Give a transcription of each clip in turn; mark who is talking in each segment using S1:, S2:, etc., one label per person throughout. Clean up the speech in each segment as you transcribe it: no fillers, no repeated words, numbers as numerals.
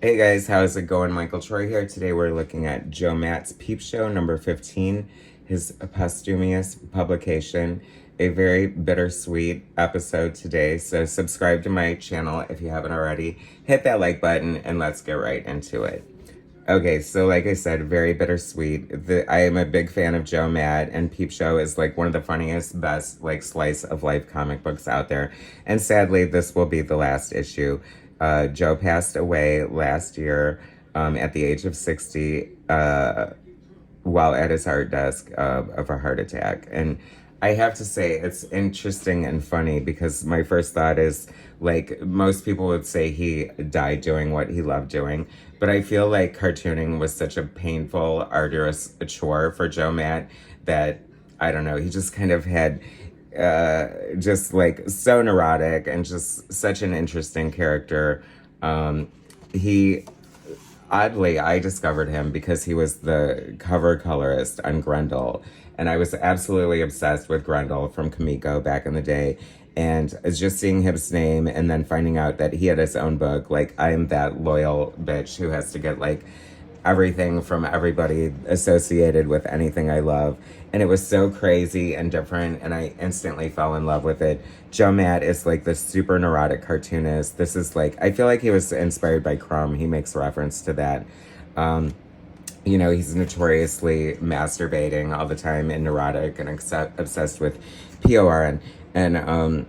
S1: Hey guys, how's it going? Michael Troy here. Today we're looking at Joe Matt's Peep Show number 15, his posthumous publication. A very bittersweet episode today. So subscribe to my channel if you haven't already. Hit that like button and let's get right into it. Okay, so like I said, very bittersweet. I am a big fan of Joe Matt, and Peep Show is like one of the funniest, best like slice of life comic books out there. And sadly, this will be the last issue. Joe passed away last year at the age of 60 while at his art desk of a heart attack. And I have to say, it's interesting and funny because my first thought is like most people would say he died doing what he loved doing. But I feel like cartooning was such a painful, arduous chore for Joe Matt that, I don't know, he just kind of had just like so neurotic and just such an interesting character. He Oddly, I discovered him because he was the cover colorist on Grendel. And I was absolutely obsessed with Grendel from Kamiko back in the day. And it's just seeing his name and then finding out that he had his own book. Like, I'm that loyal bitch who has to get, like, everything from everybody associated with anything I love. And it was so crazy and different, and I instantly fell in love with it. Joe Matt is like this super neurotic cartoonist. This is like, I feel like he was inspired by Crumb. He makes reference to that. He's notoriously masturbating all the time and neurotic and obsessed with PORN. And,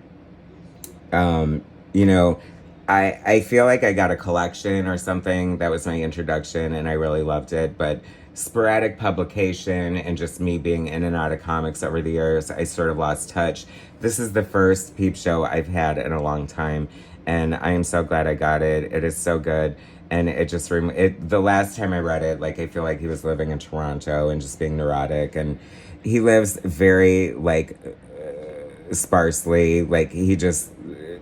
S1: you know, I feel like I got a collection or something. That was my introduction, and I really loved it. But sporadic publication and just me being in and out of comics over the years, I sort of lost touch. This is the first Peep Show I've had in a long time, and I am so glad I got it. It is so good. And it just, the last time I read it, like, I feel like he was living in Toronto and just being neurotic. And he lives very, like, sparsely. Like, he just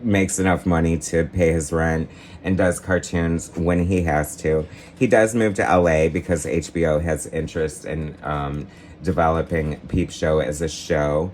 S1: makes enough money to pay his rent and does cartoons when he has to. He does move to LA because HBO has interest in developing Peep Show as a show,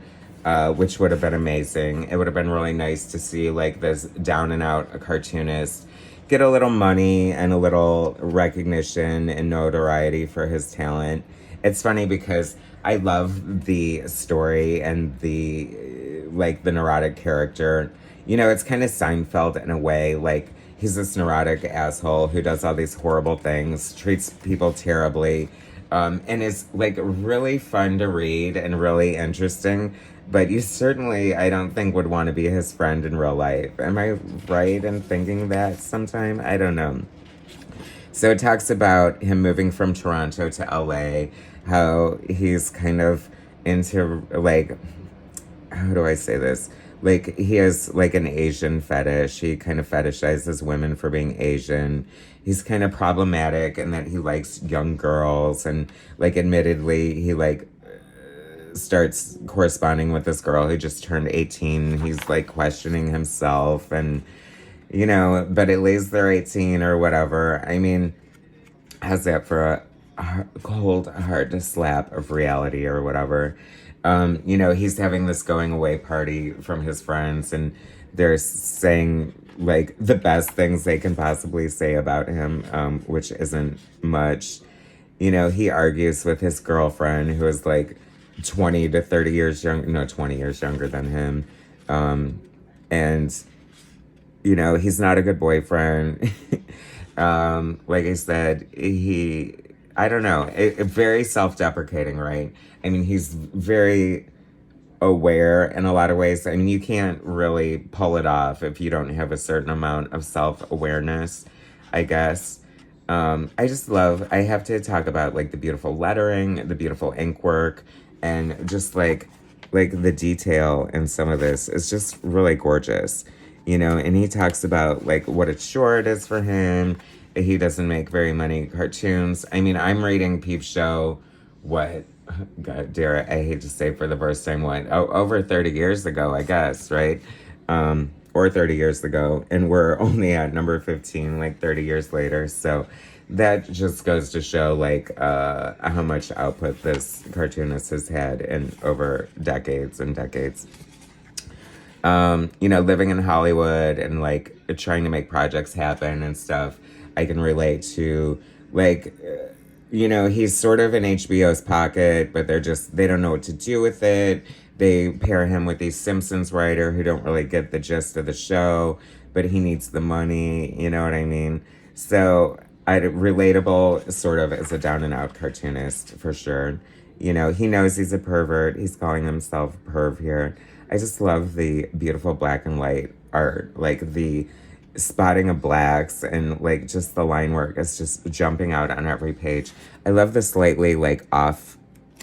S1: which would have been amazing. It would have been really nice to see like this down and out cartoonist get a little money and a little recognition and notoriety for his talent. It's funny because I love the story and the neurotic character. You know, it's kind of Seinfeld in a way. Like, he's this neurotic asshole who does all these horrible things, treats people terribly, and is like really fun to read and really interesting. But you certainly, I don't think, would want to be his friend in real life. Am I right in thinking that sometime? I don't know. So it talks about him moving from Toronto to LA, how he's kind of into, like, how do I say this? Like, he has, like, an Asian fetish. He kind of fetishizes women for being Asian. He's kind of problematic in that he likes young girls. And, like, admittedly, he, like, starts corresponding with this girl who just turned 18. He's, like, questioning himself. And, but at least they're 18 or whatever. I mean, how's that for a cold, hard to slap of reality or whatever? He's having this going away party from his friends, and they're saying like the best things they can possibly say about him, which isn't much. He argues with his girlfriend who is like 20 to 30 years younger, no, 20 years younger than him. And, he's not a good boyfriend. Like I said, I don't know, very self-deprecating, right? I mean, he's very aware in a lot of ways. I mean, you can't really pull it off if you don't have a certain amount of self-awareness, I guess. I have to talk about, like, the beautiful lettering, the beautiful ink work, and just, like the detail in some of this is just really gorgeous, and he talks about, like, what a chore it is for him. He doesn't make very many cartoons. I mean, I'm reading Peep Show, God dare it, I hate to say for the first time, over 30 years ago, I guess, right? Or 30 years ago. And we're only at number 15, like 30 years later. So that just goes to show, like, how much output this cartoonist has had in over decades and decades. Living in Hollywood and like trying to make projects happen and stuff, I can relate to like, he's sort of in HBO's pocket, but they don't know what to do with it. They pair him with these Simpsons writer who don't really get the gist of the show, but he needs the money, you know what I mean? So, relatable sort of as a down and out cartoonist for sure. He knows he's a pervert. He's calling himself perv here. I just love the beautiful black and white art, like the spotting of blacks and like just the line work is just jumping out on every page. I love the slightly like off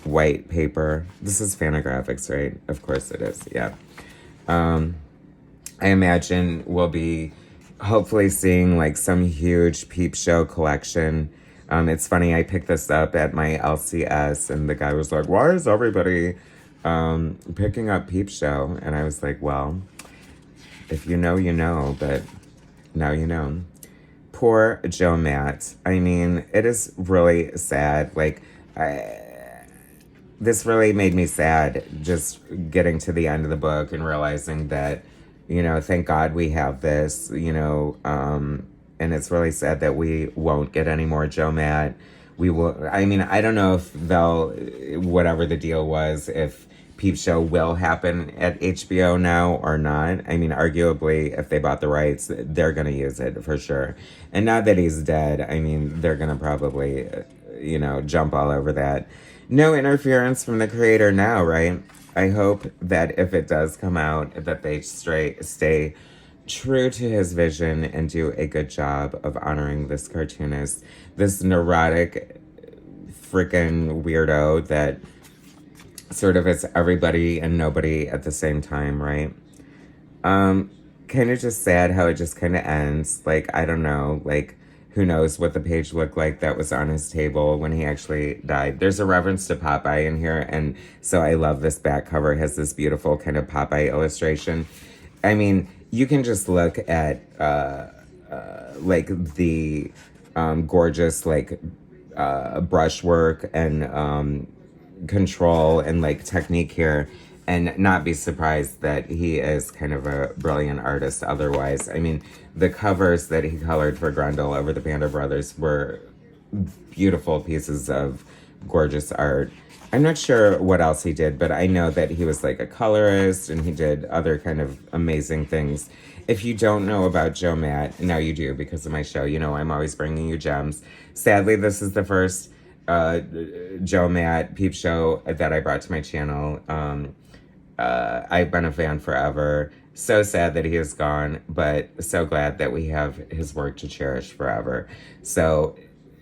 S1: white paper. This is Fantagraphics, right? Of course it is. Yeah. I imagine we'll be hopefully seeing like some huge Peep Show collection. It's funny, I picked this up at my LCS and the guy was like, why is everybody picking up Peep Show? And I was like, well, if you know, you know, but now you know. Poor Joe Matt. I mean, it is really sad. Like, this really made me sad just getting to the end of the book and realizing that, thank God we have this, and it's really sad that we won't get any more Joe Matt. We will, I mean, I don't know if whatever the deal was, if Peep Show will happen at HBO now or not. I mean, arguably, if they bought the rights, they're going to use it for sure. And now that he's dead, I mean, they're going to probably, jump all over that. No interference from the creator now, right? I hope that if it does come out, that they stay true to his vision and do a good job of honoring this cartoonist, this neurotic freaking weirdo that sort of is everybody and nobody at the same time, right? Kind of just sad how it just kind of ends. Like, I don't know, like, who knows what the page looked like that was on his table when he actually died. There's a reference to Popeye in here, and so I love this back cover. It has this beautiful kind of Popeye illustration. I mean, you can just look at like the gorgeous like brushwork and control and like technique here and not be surprised that he is kind of a brilliant artist otherwise. I mean, the covers that he colored for Grundle over the Panda Brothers were beautiful pieces of gorgeous art. I'm not sure what else he did, but I know that he was like a colorist and he did other kind of amazing things. If you don't know about Joe Matt, now you do because of my show. I'm always bringing you gems. Sadly, this is the first Joe Matt Peep Show that I brought to my channel. I've been a fan forever. So sad that he is gone, but so glad that we have his work to cherish forever. So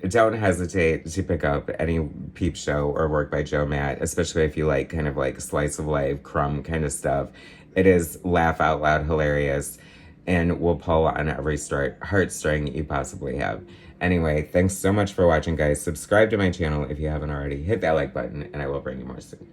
S1: don't hesitate to pick up any Peep Show or work by Joe Matt, especially if you like kind of like slice of life, crumb kind of stuff. It is laugh out loud hilarious and will pull on every heartstring you possibly have. Anyway, thanks so much for watching, guys. Subscribe to my channel if you haven't already. Hit that like button, and I will bring you more soon.